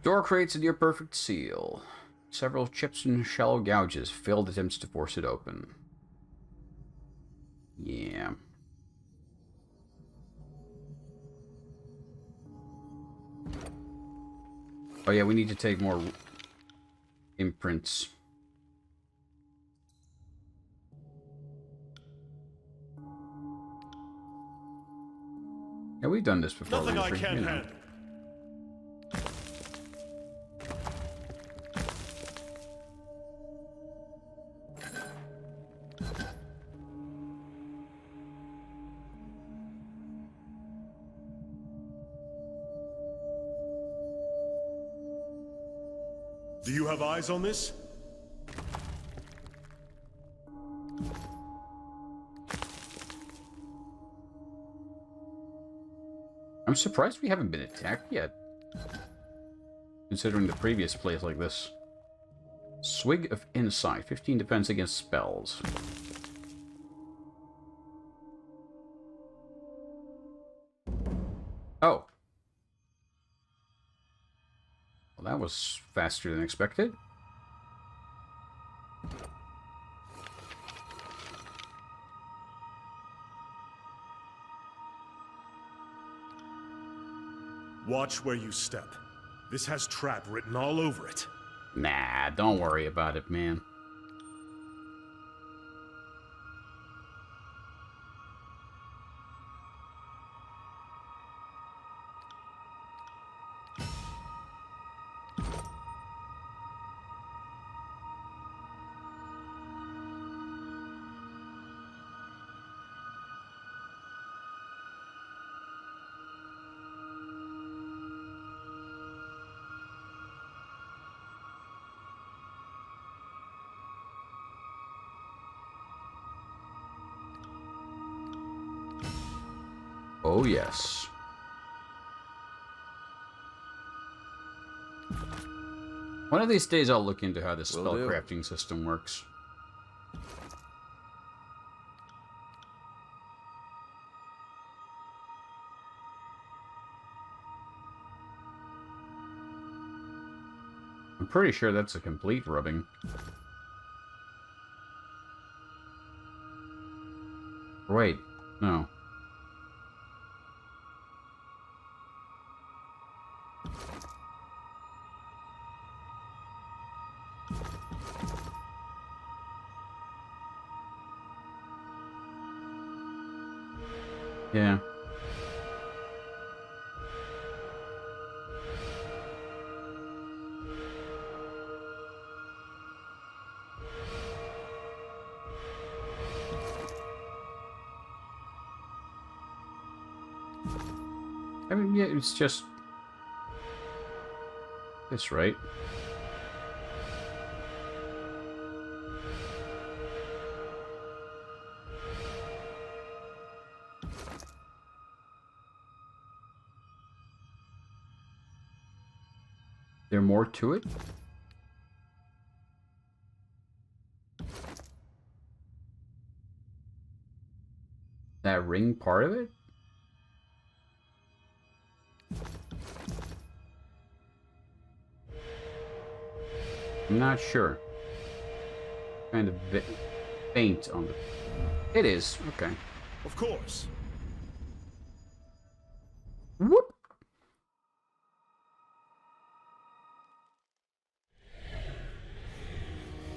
Door creates a near-perfect seal. Several chips and shallow gouges. Failed attempts to force it open. Yeah. Oh yeah, we need to take more imprints. Yeah, we've done this before. Nothing I Winfrey, can't you know. handle. Do you have eyes on this? I'm surprised we haven't been attacked yet. Considering the previous plays like this. Swig of Insight. 15 defense against spells. Oh. Well, that was faster than expected. Watch where you step. This has trap written all over it. Nah, don't worry about it, man. Oh, yes. One of these days I'll look into how the spell crafting system works. I'm pretty sure that's a complete rubbing. Wait, no. Yeah. I mean, yeah, it's just this, right? There more to it? That ring part of it? I'm not sure. Kind of faint on the... It is, okay. Of course. Whoop!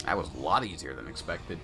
That was a lot easier than expected.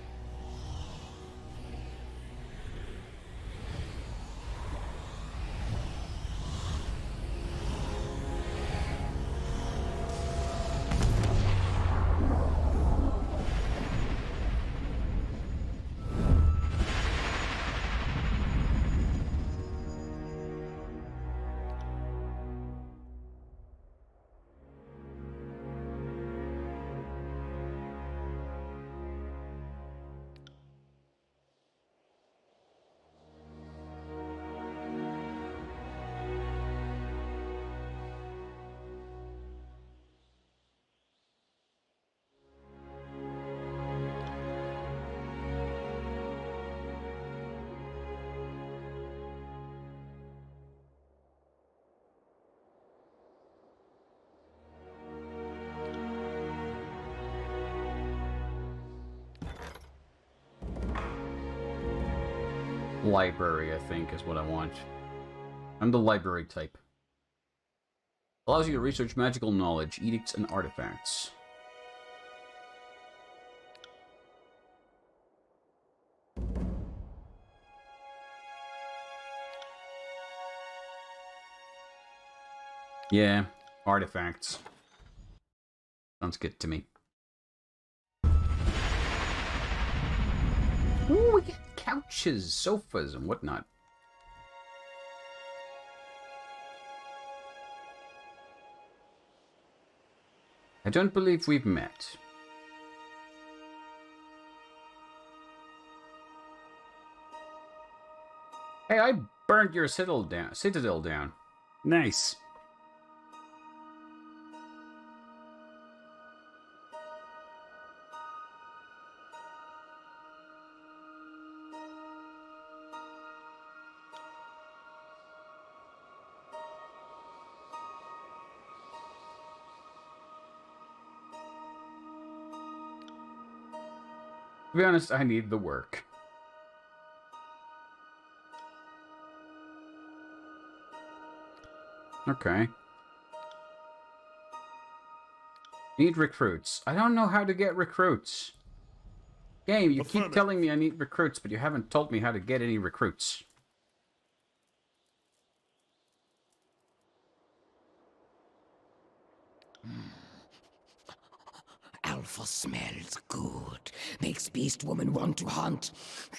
Library, I think, is what I want. I'm the library type. Allows you to research magical knowledge, edicts, and artifacts. Yeah, artifacts. Sounds good to me. Ooh, we get couches, sofas, and whatnot. I don't believe we've met. Hey, I burned your citadel down. Nice. To be honest, I need the work. Okay. Need recruits. I don't know how to get recruits. Game, you keep telling me I need recruits, but you haven't told me how to get any recruits. Alpha smells good. Makes Beast Woman want to hunt.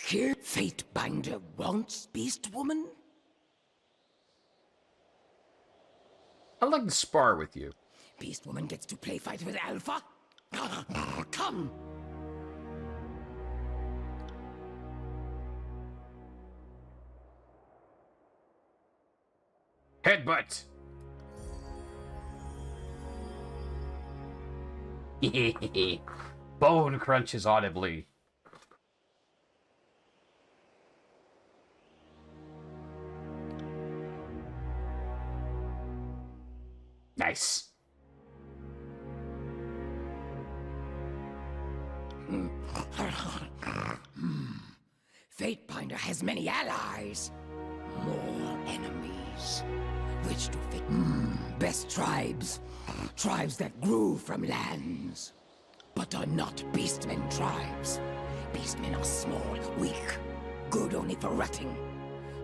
Here, Fate Binder wants Beast Woman? I'd like to spar with you. Beast Woman gets to play fight with Alpha? Come! Headbutt! Bone crunches audibly. Nice. Fate Binder has many allies. More enemies. Which do fit? Best tribes. Tribes that grew from lands. But are not beastmen tribes. Beastmen are small, weak, good only for rutting.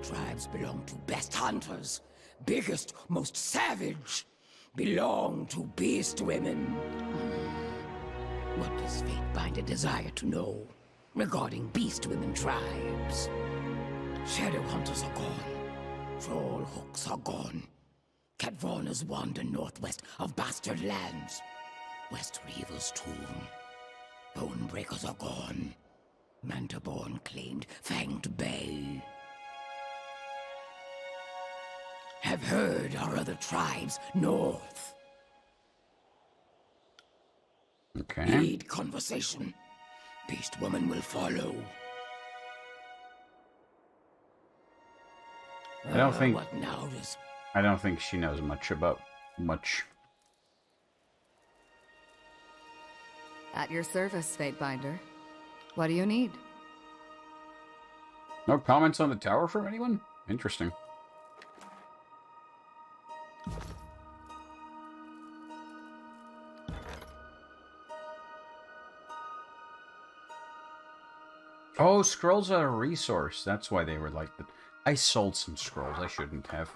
Tribes belong to best hunters. Biggest, most savage. Belong to beast women. What does Fate Binder desire to know regarding beast women tribes? Shadow hunters are gone. Troll hooks are gone. Catvarners wander northwest of Bastard Lands. West Reaver's tomb. Bonebreakers are gone. Mantaborn claimed Fanged Bay. Have heard our other tribes north. Okay. Lead conversation. Beast Woman will follow. I don't think. What now does... I don't think she knows much about much. At your service, Fate Binder. What do you need? No comments on the tower from anyone? Interesting. Oh, scrolls are a resource. That's why they were like that. I sold some scrolls. I shouldn't have.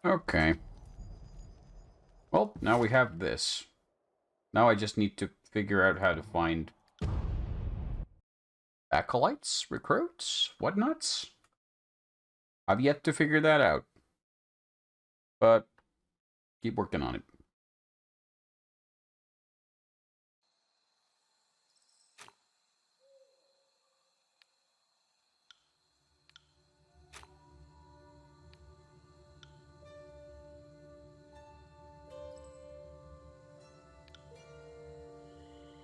Okay. Well, now we have this. Now I just need to figure out how to find acolytes, recruits, whatnots. I've yet to figure that out. But keep working on it.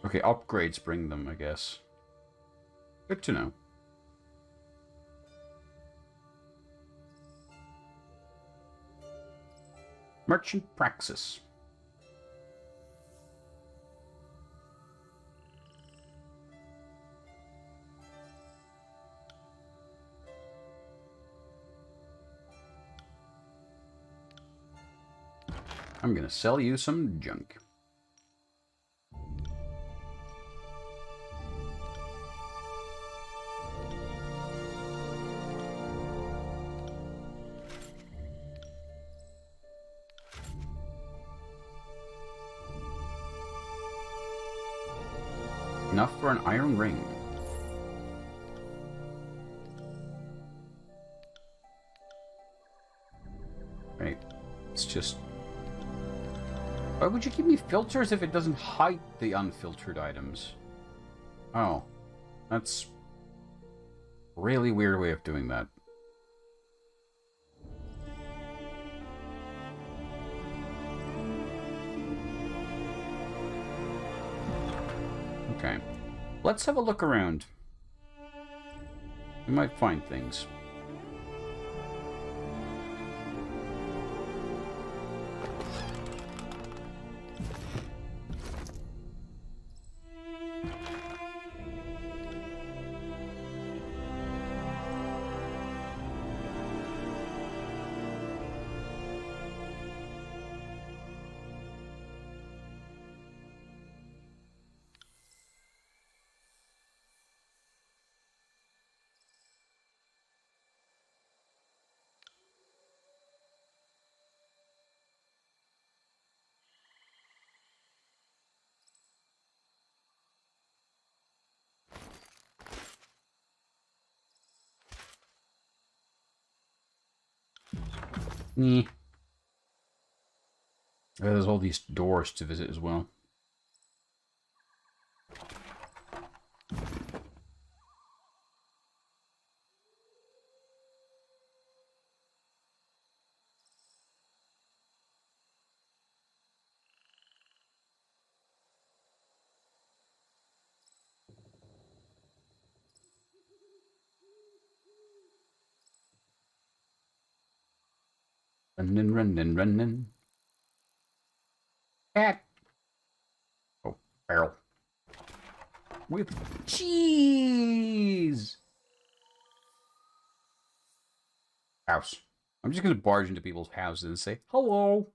Okay, upgrades bring them, I guess. Good to know. Merchant Praxis. I'm gonna sell you some junk. Enough for an iron ring. Right. It's just... Why would you give me filters if it doesn't hide the unfiltered items? Oh. That's... a really weird way of doing that. Okay. Let's have a look around. We might find things. Yeah, there's all these doors to visit as well. Running, running, running. Cat. Oh, barrel. With cheese. House. I'm just going to barge into people's houses and say, hello.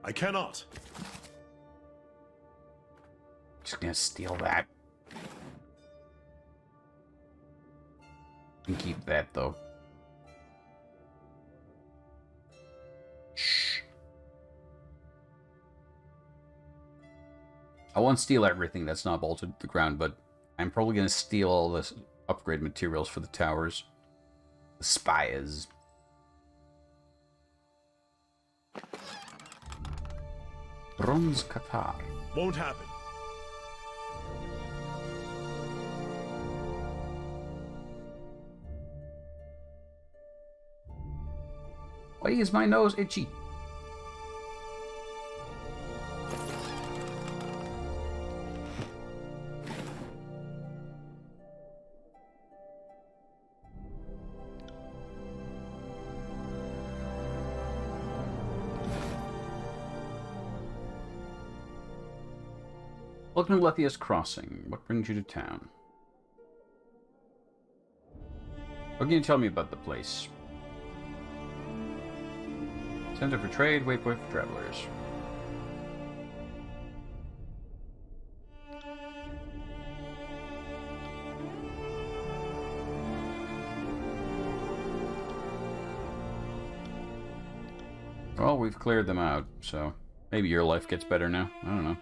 I cannot. Just going to steal that. And keep that, though. Shh. I won't steal everything that's not bolted to the ground, but I'm probably going to steal all the upgrade materials for the towers. The spires. Bronze Qatar. Won't happen. Why is my nose itchy? Welcome to Lethia's Crossing. What brings you to town? What can you tell me about the place? Center for trade, waypoint for travelers. Well, we've cleared them out, so maybe your life gets better now. I don't know.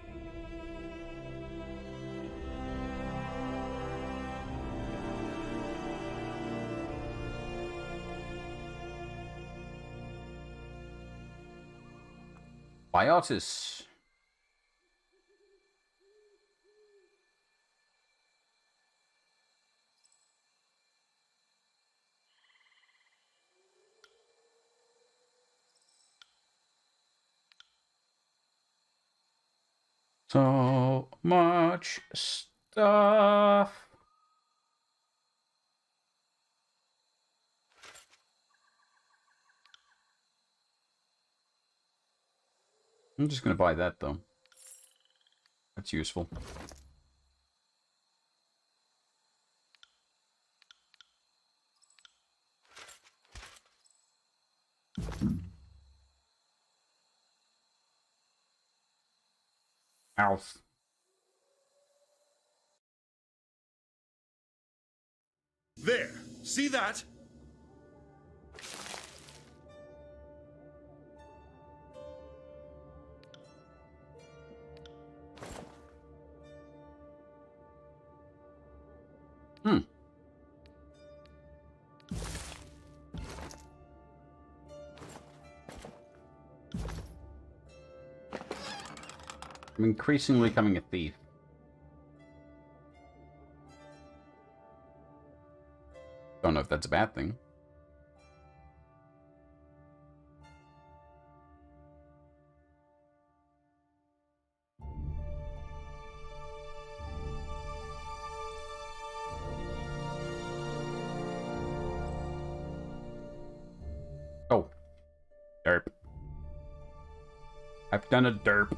Biotis. So much stuff. I'm just gonna buy that though. That's useful. House. There! See that? Hmm. I'm increasingly becoming a thief. Don't know if that's a bad thing. Oh. Derp. I've done a derp.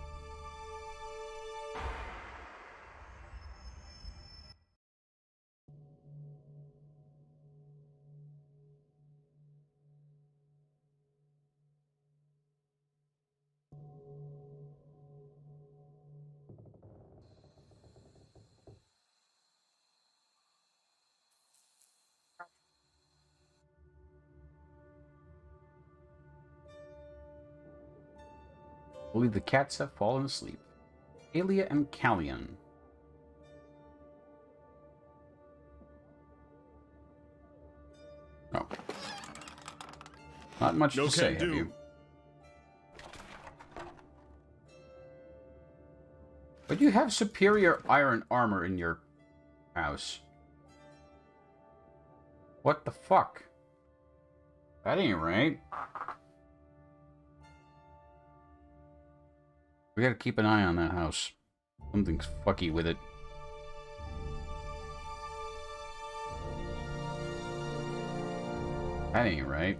I believe the cats have fallen asleep. Alia and Callion. Oh. Not much No to say, can have do. you? But you have superior iron armor in your house. What the fuck? That ain't right. We gotta keep an eye on that house. Something's fucky with it. That ain't right.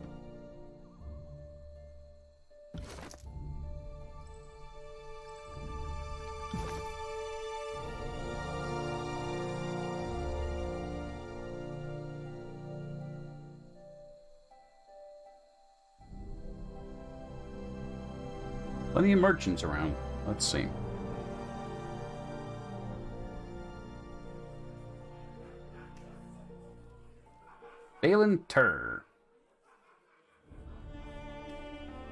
Plenty of merchants around. Let's see. Balin Tur.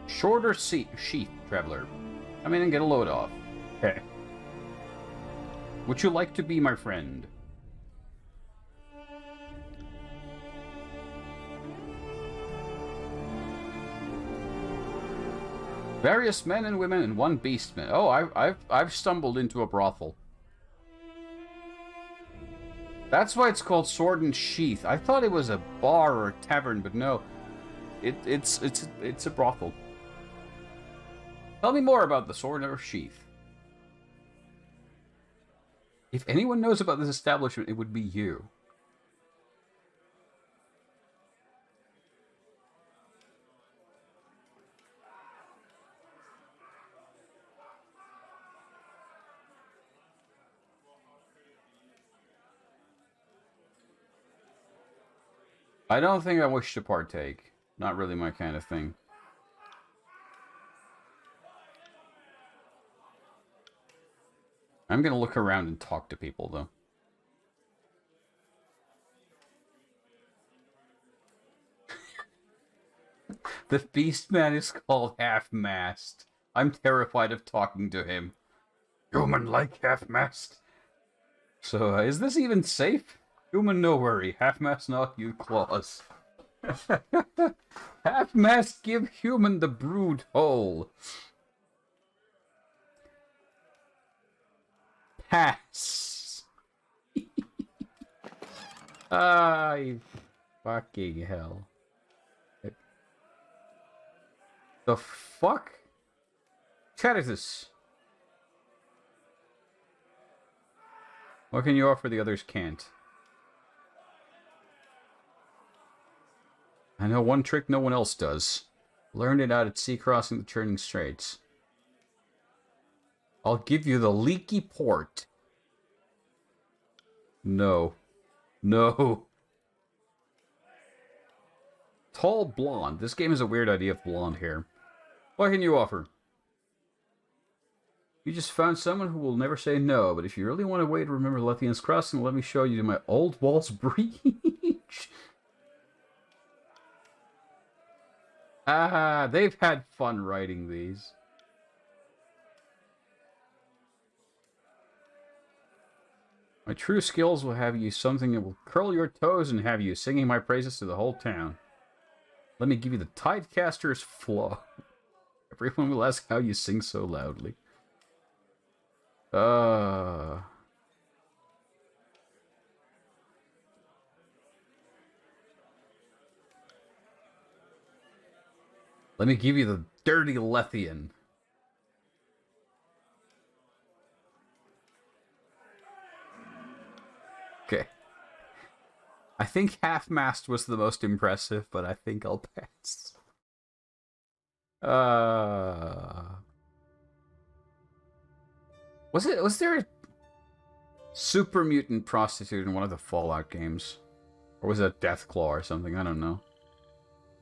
Shorter sheath, traveler. Come in and get a load off. Okay. Would you like to be my friend? Various men and women and one beastman. Oh, I've stumbled into a brothel. That's why it's called Sword and Sheath. I thought it was a bar or a tavern, but no, it's a brothel. Tell me more about the Sword or Sheath. If anyone knows about this establishment, it would be you. I don't think I wish to partake. Not really my kind of thing. I'm gonna look around and talk to people, though. The Beastman is called Half-Mast. I'm terrified of talking to him. Human like Half-Mast. So, is this even safe? Human, no worry. Half-Mast not you claws. Half-Mast give human the brood whole. Pass. Ay, fucking hell. The fuck? Chat is this? What can you offer the others can't? I know one trick no one else does. Learned it out at sea crossing the churning straits. I'll give you the leaky port. No. No. Tall blonde. This game has a weird idea of blonde hair. What can you offer? You just found someone who will never say no, but if you really want a way to remember Lethian's Crossing, let me show you my old walls breach. Ah, they've had fun writing these. My true skills will have you something that will curl your toes and have you singing my praises to the whole town. Let me give you the Tidecaster's Flaw. Everyone will ask how you sing so loudly. Let me give you the Dirty Lethian. Okay. I think Half-Mast was the most impressive, but I think I'll pass. Was there a super mutant prostitute in one of the Fallout games? Or was it Deathclaw or something? I don't know.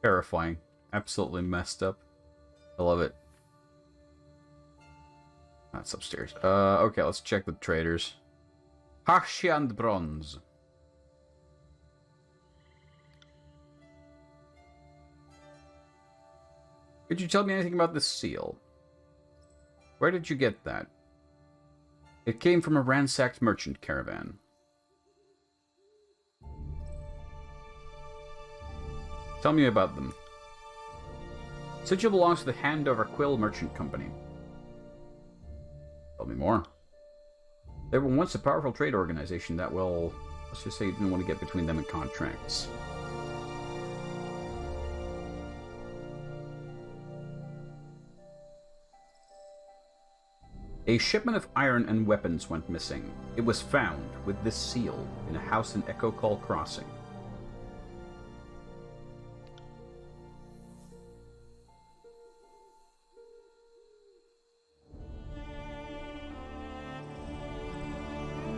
Terrifying. Absolutely messed up. I love it. That's upstairs. Okay, let's check the traders. Harshiand Bronze. Could you tell me anything about this seal? Where did you get that? It came from a ransacked merchant caravan. Tell me about them. Sigil belongs to the Handover Quill Merchant Company. Tell me more. They were once a powerful trade organization that, well, let's just say you didn't want to get between them and contracts. A shipment of iron and weapons went missing. It was found with this seal in a house in Echo Call Crossing.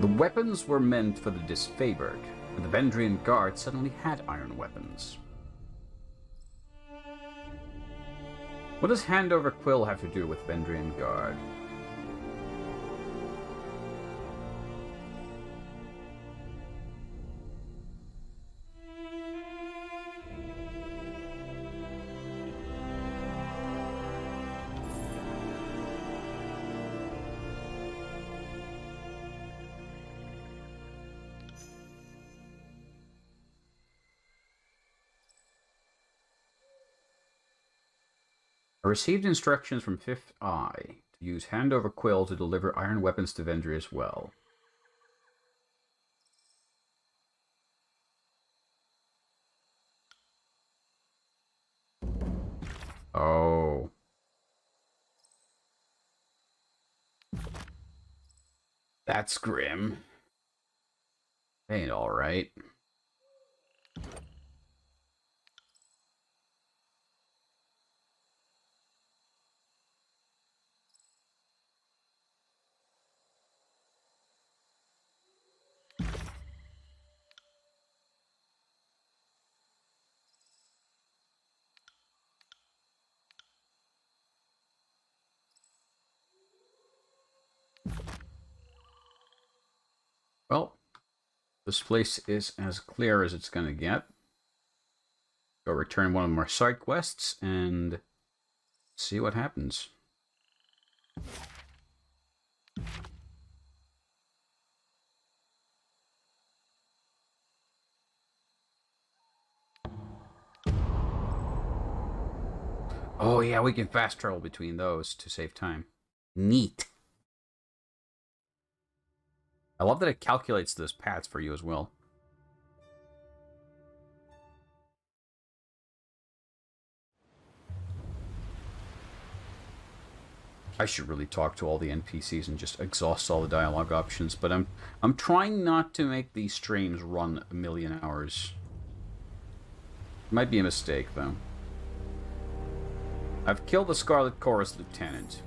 The weapons were meant for the disfavored, and the Vendrian Guard suddenly had iron weapons. What does Handover Quill have to do with Vendrian Guard? I received instructions from Fifth Eye to use Handover Quill to deliver iron weapons to Vendry as well. Oh. That's grim. Ain't alright. Well, this place is as clear as it's gonna get. Go return one of our side quests and see what happens. Oh yeah, we can fast travel between those to save time. Neat. I love that it calculates those paths for you as well. I should really talk to all the NPCs and just exhaust all the dialogue options, but I'm trying not to make these streams run a million hours. Might be a mistake, though. I've killed the Scarlet Chorus Lieutenant.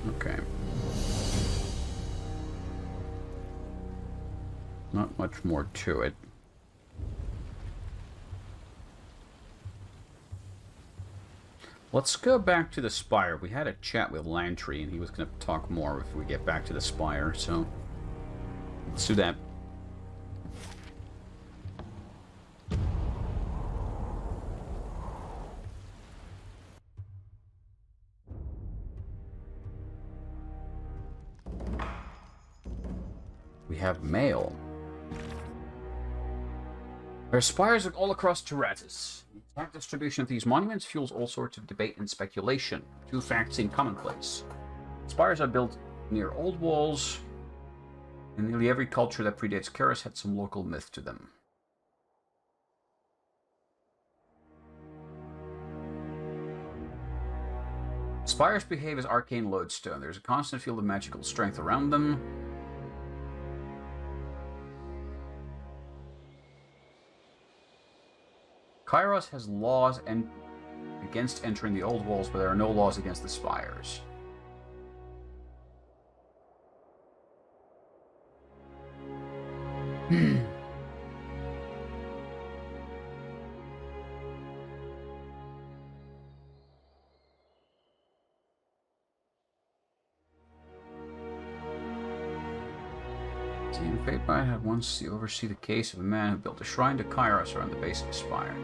Okay. Not much more to it. Let's go back to the Spire. We had a chat with Lantry, and he was going to talk more if we get back to the Spire, so let's do that. We have mail. There are spires all across Tyranny. The exact distribution of these monuments fuels all sorts of debate and speculation. Two facts seem commonplace. Spires are built near old walls, and nearly every culture that predates Karis had some local myth to them. Spires behave as arcane lodestone. There's a constant field of magical strength around them. Kairos has laws against entering the old walls, but there are no laws against the spires. Team Fatebind had once to oversee the case of a man who built a shrine to Kairos around the base of a spire.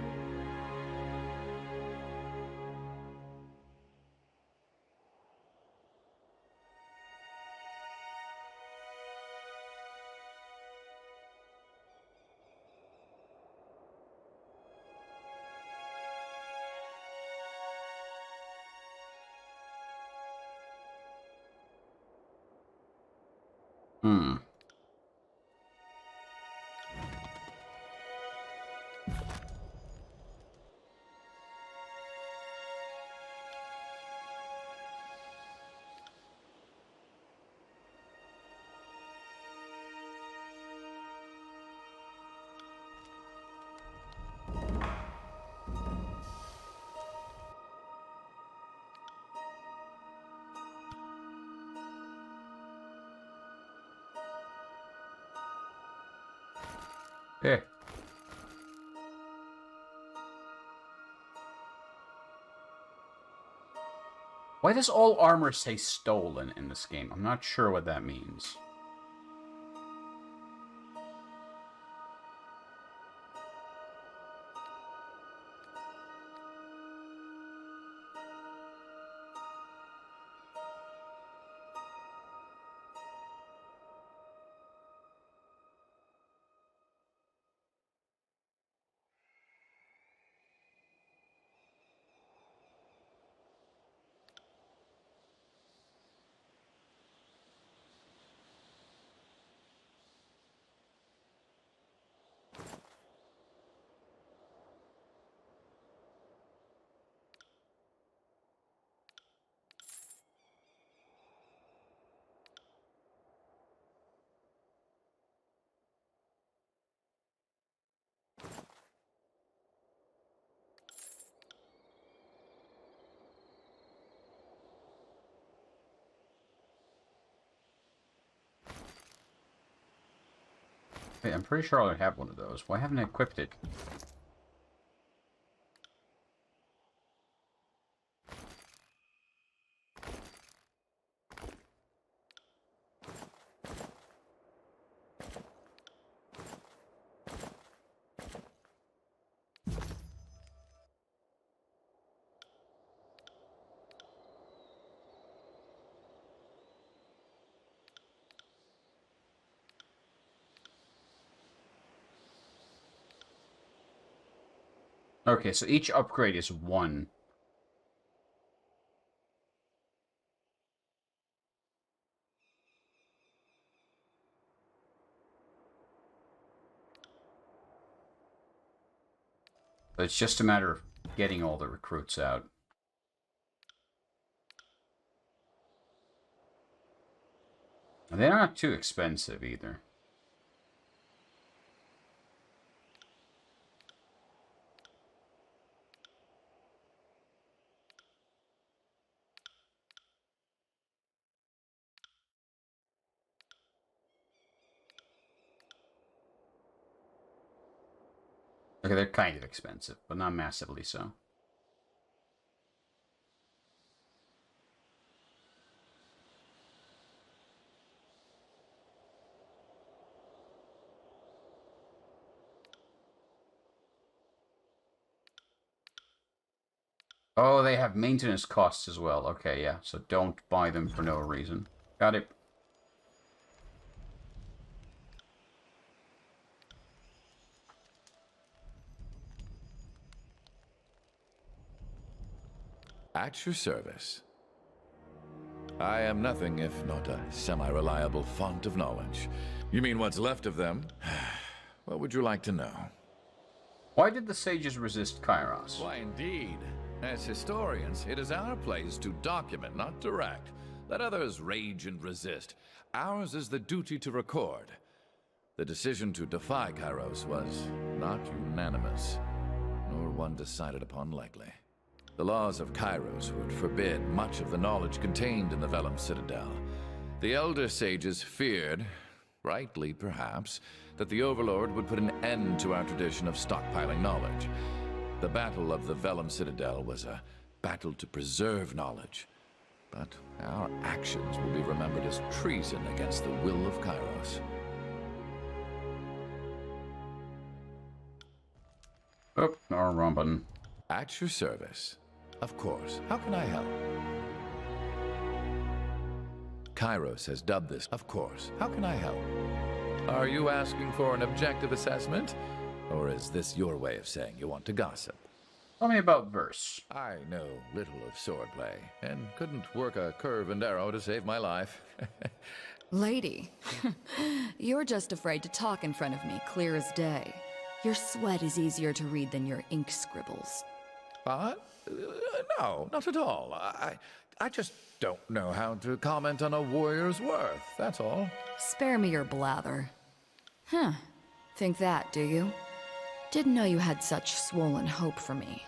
Okay. Why does all armor say stolen in this game? I'm not sure what that means. Hey, I'm pretty sure I have one of those. Why haven't I equipped it? Okay, so each upgrade is one. But it's just a matter of getting all the recruits out. And they're not too expensive either. Okay, they're kind of expensive, but not massively so. Oh, they have maintenance costs as well. Okay, yeah, so don't buy them for no reason. Got it. At your service. I am nothing if not a semi-reliable font of knowledge. You mean what's left of them? What would you like to know? Why did the sages resist Kairos? Why, indeed. As historians, it is our place to document, not direct. Let others rage and resist. Ours is the duty to record. The decision to defy Kairos was not unanimous, nor one decided upon lightly. The laws of Kairos would forbid much of the knowledge contained in the Vellum Citadel. The elder sages feared, rightly perhaps, that the Overlord would put an end to our tradition of stockpiling knowledge. The Battle of the Vellum Citadel was a battle to preserve knowledge, but our actions will be remembered as treason against the will of Kairos. Oh, no, wrong button. At your service. Of course. How can I help? Kairos has dubbed this. Of course. How can I help? Are you asking for an objective assessment? Or is this your way of saying you want to gossip? Tell me about verse. I know little of swordplay, and couldn't work a curve and arrow to save my life. Lady, you're just afraid to talk in front of me, clear as day. Your sweat is easier to read than your ink scribbles. No, not at all. I just don't know how to comment on a warrior's worth, that's all. Spare me your blather. Huh. Think that, do you? Didn't know you had such swollen hope for me.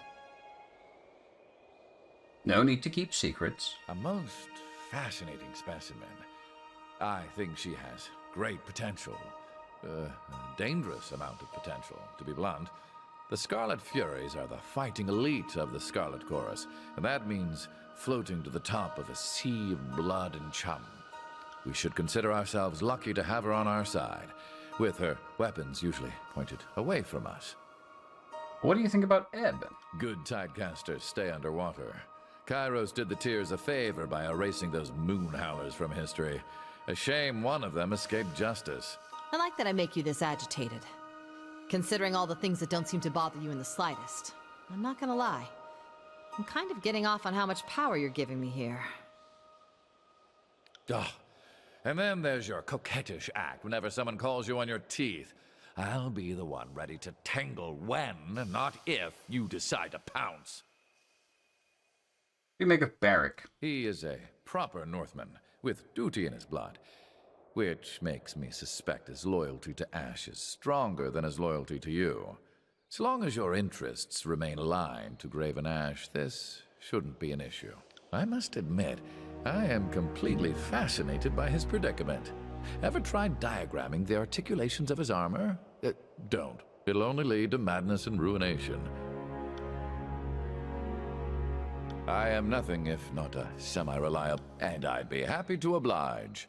No need to keep secrets. A most fascinating specimen. I think she has great potential. A dangerous amount of potential, to be blunt. The Scarlet Furies are the fighting elite of the Scarlet Chorus, and that means floating to the top of a sea of blood and chum. We should consider ourselves lucky to have her on our side, with her weapons usually pointed away from us. What do you think about Ebb? Good tidecasters stay underwater. Kairos did the Tears a favor by erasing those moon howlers from history. A shame one of them escaped justice. I like that I make you this agitated. Considering all the things that don't seem to bother you in the slightest. I'm not gonna lie. I'm kind of getting off on how much power you're giving me here. Oh, and then there's your coquettish act whenever someone calls you on your teeth. I'll be the one ready to tangle when, not if, you decide to pounce. We make of Barrack. He is a proper Northman, with duty in his blood, which makes me suspect his loyalty to Ash is stronger than his loyalty to you. So long as your interests remain aligned to Graven Ash, this shouldn't be an issue. I must admit, I am completely fascinated by his predicament. Ever tried diagramming the articulations of his armor? Don't. It'll only lead to madness and ruination. I am nothing if not a semi-reliable, and I'd be happy to oblige.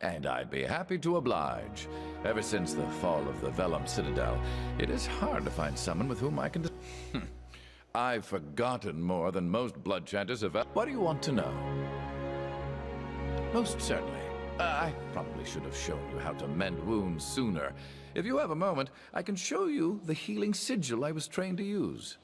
And I'd be happy to oblige. Ever since the fall of the Vellum Citadel, it is hard to find someone with whom I can... I've forgotten more than most blood chanters have... What do you want to know? Most certainly. I probably should have shown you how to mend wounds sooner. If you have a moment, I can show you the healing sigil I was trained to use.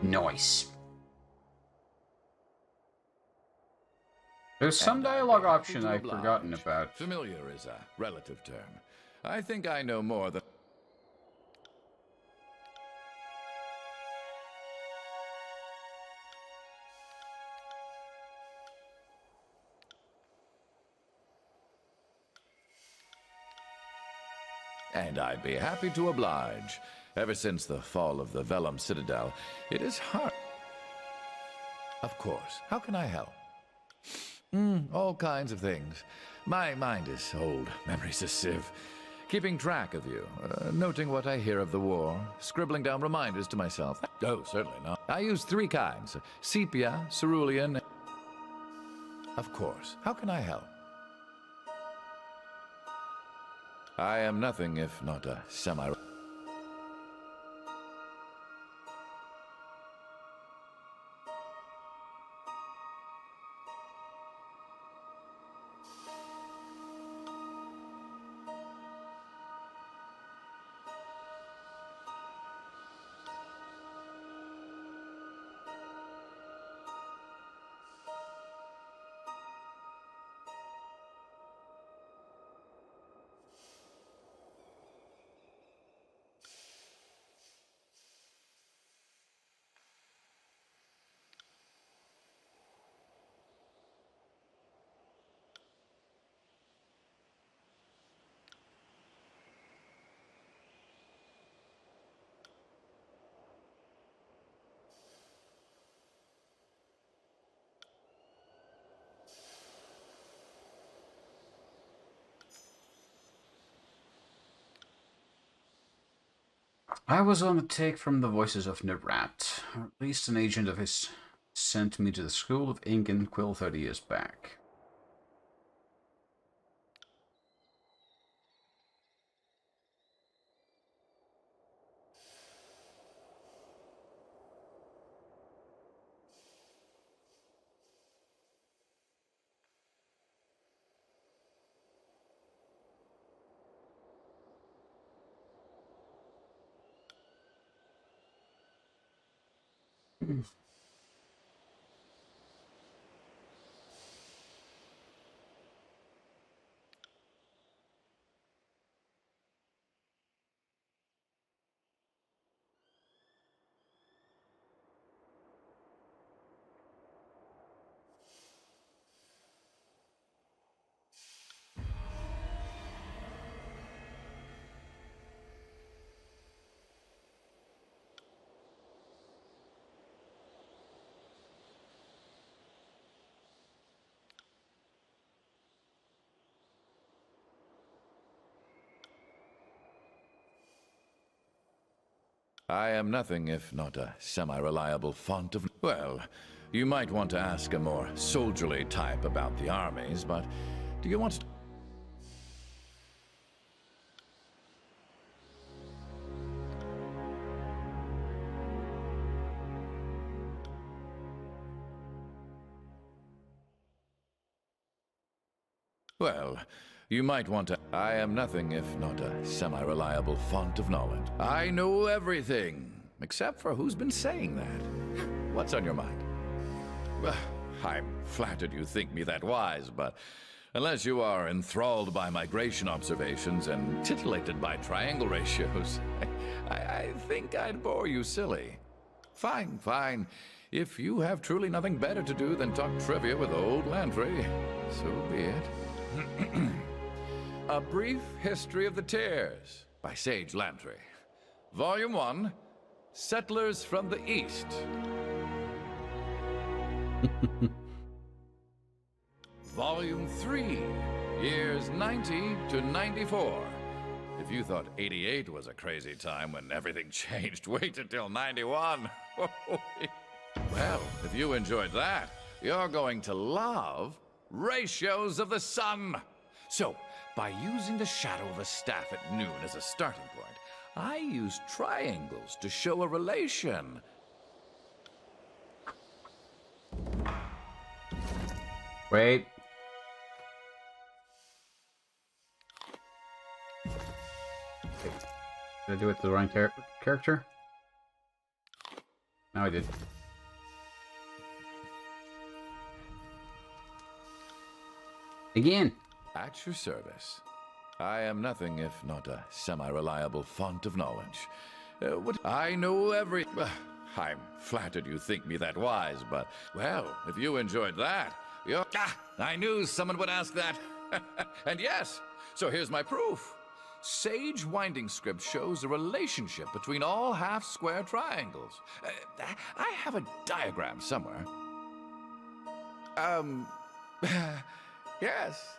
Nice. There's some dialogue option I've forgotten about. Familiar is a relative term. I think I know more than... And I'd be happy to oblige. Ever since the fall of the Vellum Citadel, it is hard... Of course. How can I help? All kinds of things. My mind is old. Memory's a sieve. Keeping track of you, noting what I hear of the war, scribbling down reminders to myself. Oh, certainly not. I use 3 kinds. Sepia, cerulean... Of course. How can I help? I am nothing if not a semi... I was on the take from the voices of Nerat, or at least an agent of his sent me to the School of Ink and Quill 30 years back. I am nothing if not a semi-reliable font of... Well, you might want to ask a more soldierly type about the armies, but do you want to... Well, you might want to... I am nothing if not a semi-reliable font of knowledge. I know everything, except for who's been saying that. What's on your mind? Well, I'm flattered you think me that wise, but unless you are enthralled by migration observations and titillated by triangle ratios, I think I'd bore you silly. Fine, fine. If you have truly nothing better to do than talk trivia with old Lantry, so be it. A Brief History of the Tears by Sage Lantry. Volume 1, Settlers from the East. Volume 3, years 90 to 94. If you thought 88 was a crazy time when everything changed, wait until 91. Well, if you enjoyed that, you're going to love Ratios of the Sun. So, by using the shadow of a staff at noon as a starting point, I use triangles to show a relation. Wait. Wait. Did I do it to the wrong character? No, I did. Again. At your service. I am nothing if not a semi-reliable font of knowledge. I know every... I'm flattered you think me that wise, but... Well, if you enjoyed that, you're... I knew someone would ask that. And yes, so here's my proof. Sage winding script shows a relationship between all half-square triangles. I have a diagram somewhere. Yes.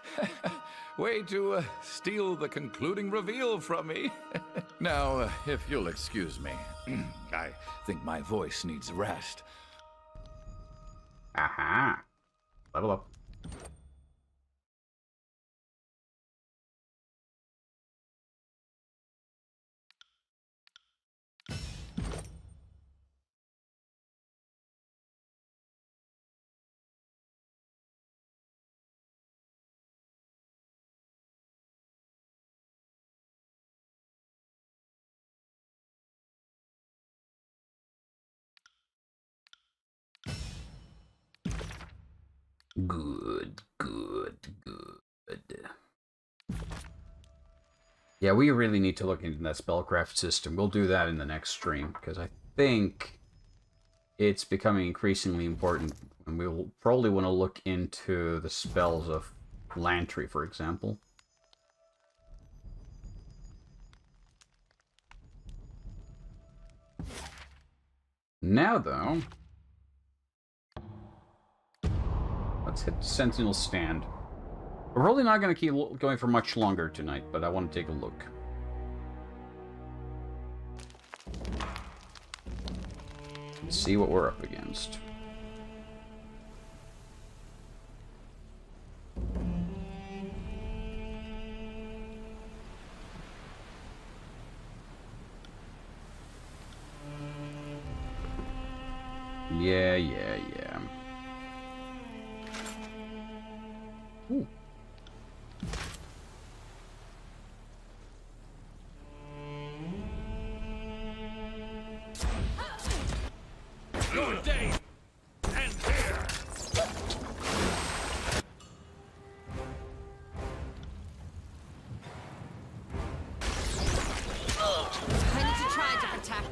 Way to steal the concluding reveal from me. Now, if you'll excuse me, I think my voice needs rest. Aha. Level up. Good. Yeah, we really need to look into that spellcraft system. We'll do that in the next stream, because I think it's becoming increasingly important, and we'll probably want to look into the spells of Lantry, for example. Now, though, let's hit Sentinel Stand. We're probably not going to keep going for much longer tonight, but I want to take a look. Let's see what we're up against. Yeah. Ooh. Your day ends here. I need to try to protect.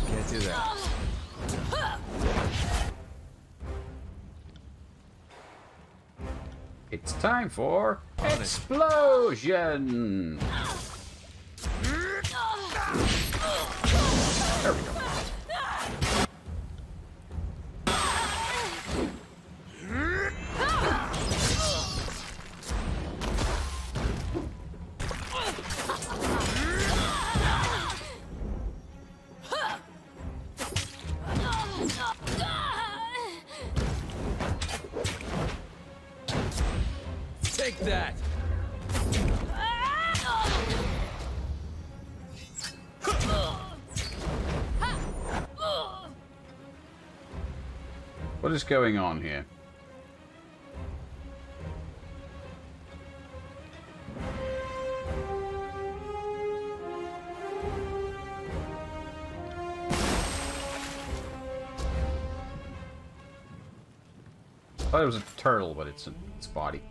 Can't do that. It's time for explosion! There we go. Take that! What is going on here? I thought it was a turtle, but it's its body.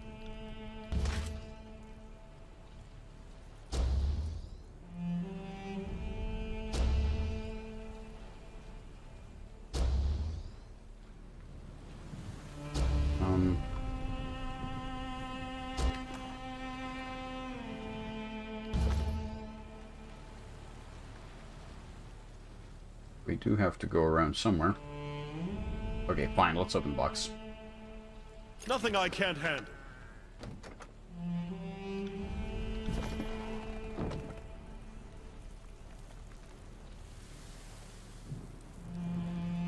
We do have to go around somewhere. Okay, fine, let's open the box. Nothing I can't handle.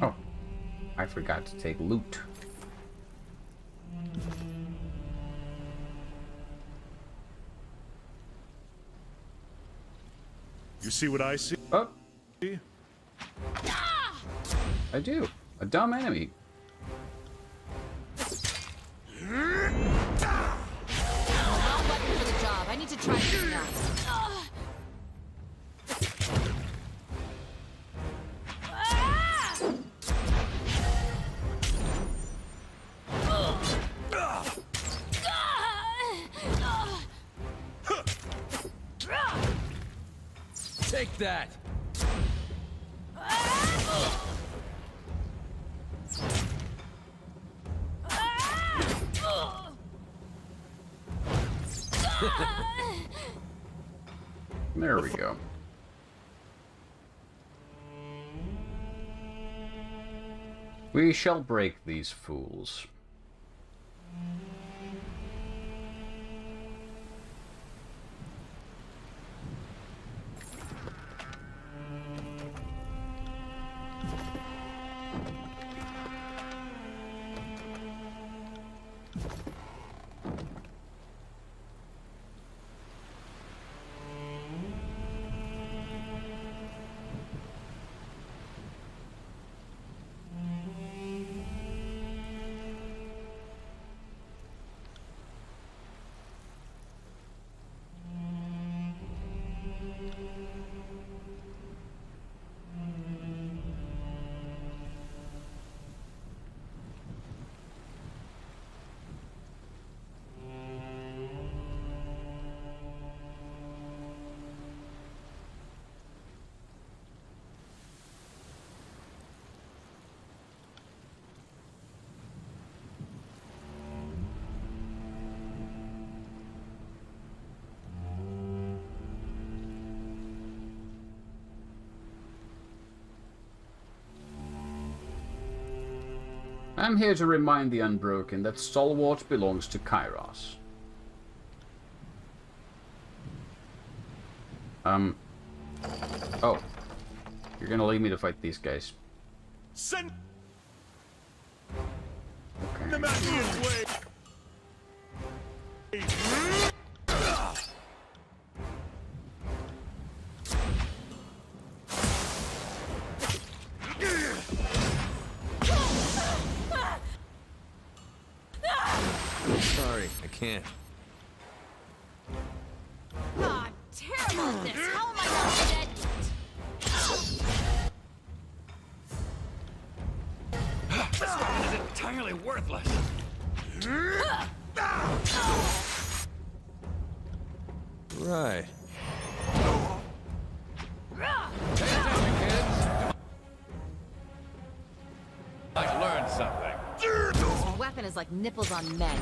Oh, I forgot to take loot. You see what I see? Oh, I do. A dumb enemy. Well, weapon for the job. I need to try something else. Take that! There we go. We shall break these fools. I'm here to remind the Unbroken that Stalwart belongs to Kairos. Oh. You're gonna leave me to fight these guys. Send Okay. them at me in way. Sorry, I can't. Ah, terrible at this. How am I not dead yet? This weapon is entirely worthless. Right. Pay attention, kids. I've learned something. This weapon is like nipples on men.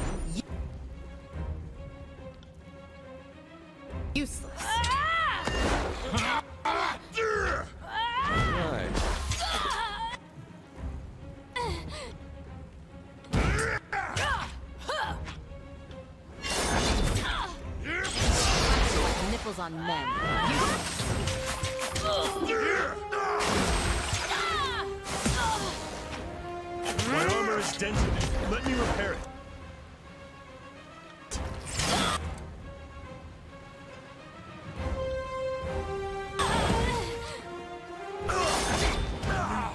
Useless. Right. Like nipples on men. My armor is dented. Let me repair it.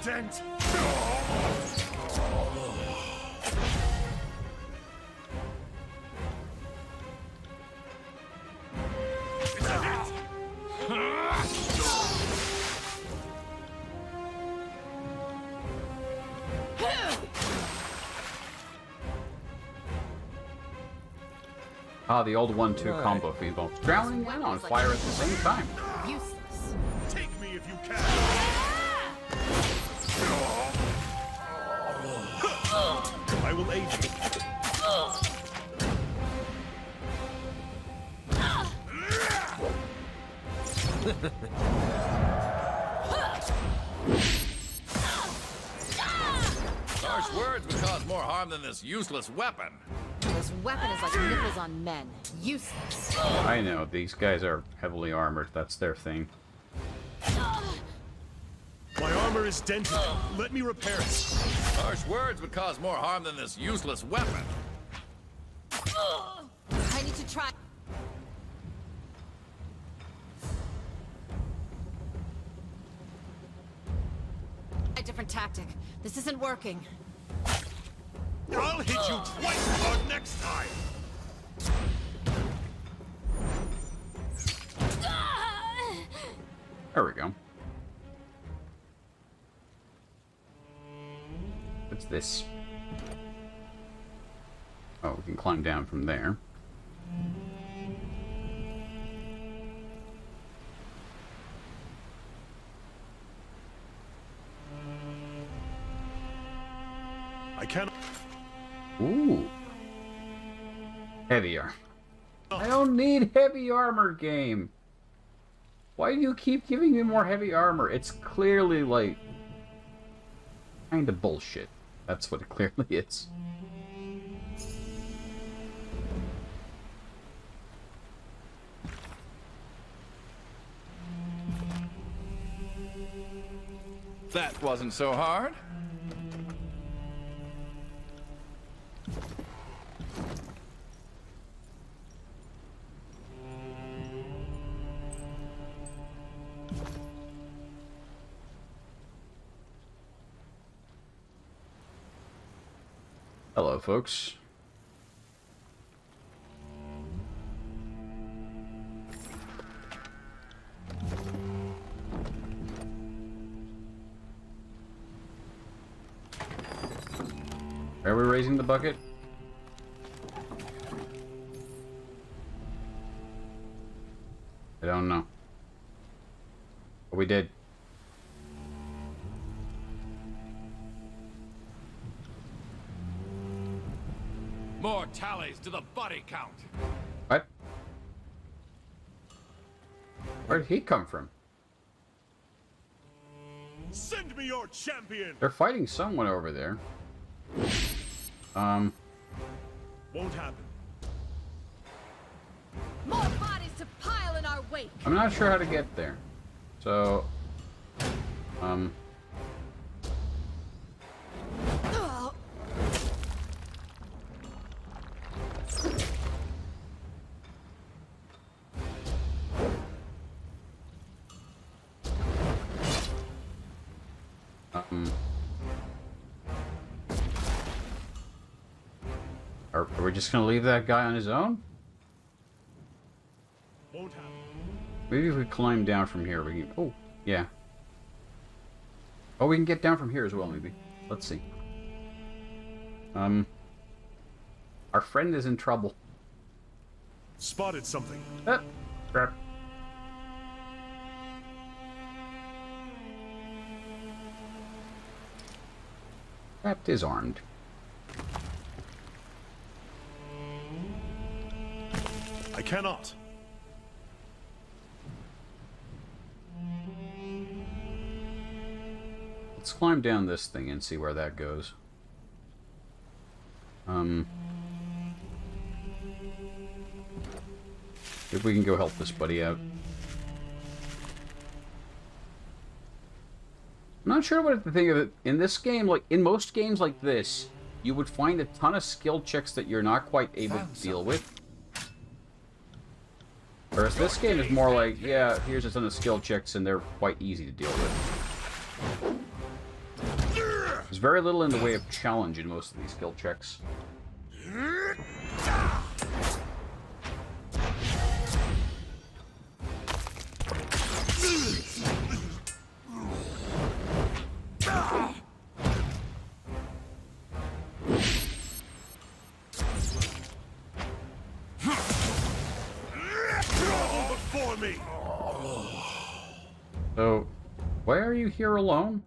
Dent. It's a hit. Ah, the old 1-2 Right. combo feeble. Drowning and on fire at the same time. Useless. Take me if you can. I will aid you. Harsh words would cause more harm than this useless weapon. This weapon is like nipples on men. Useless. I know, these guys are heavily armored. That's their thing. My armor is dented. Let me repair it. Harsh words would cause more harm than this useless weapon. I need to try. a different tactic. This isn't working. I'll hit you twice as hard next time! There we go. What's this? Oh, we can climb down from there. I cannot... Ooh. Heavy armor. I don't need heavy armor, game. Why do you keep giving me more heavy armor? It's clearly, like, kind of bullshit. That's what it clearly is. That wasn't so hard. Hello, folks. Are we raising the bucket? I don't know. But we did. More tallies to the body count. What? Where did he come from? Send me your champion! They're fighting someone over there. Won't happen. More bodies to pile in our wake. I'm not sure how to get there. So, Ugh. are we just gonna leave that guy on his own? Won't happen. Maybe if we climb down from here, we can... Oh, yeah. Oh, we can get down from here as well, maybe. Let's see. Our friend is in trouble. Spotted something. Ah, crap. Trapped is armed. I cannot. Let's climb down this thing and see where that goes. If we can go help this buddy out. I'm not sure what to think of it. In this game, like in most games like this, you would find a ton of skill checks that you're not quite able to deal with. Whereas this game is more like, yeah, here's a ton of skill checks and they're quite easy to deal with. There's very little in the way of challenge in most of these skill checks. Before me. So, why are you here alone?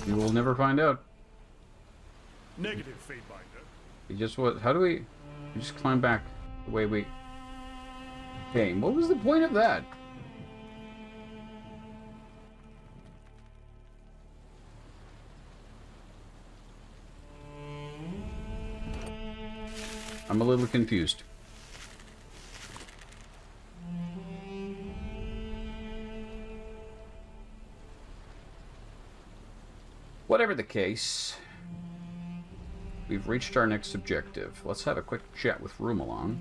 You will never find out. Negative, Fatebinder. You just what? How do we? We just climb back the way we. Game. What was the point of that? I'm a little confused. Whatever the case, we've reached our next objective. Let's have a quick chat with Rumalon.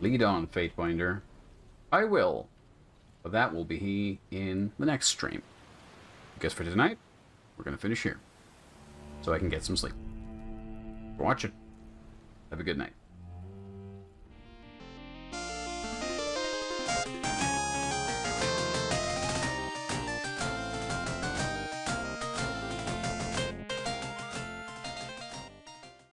Lead on, Fatebinder. I will. But that will be in the next stream. I guess for tonight, we're going to finish here. So I can get some sleep. For watching. Have a good night.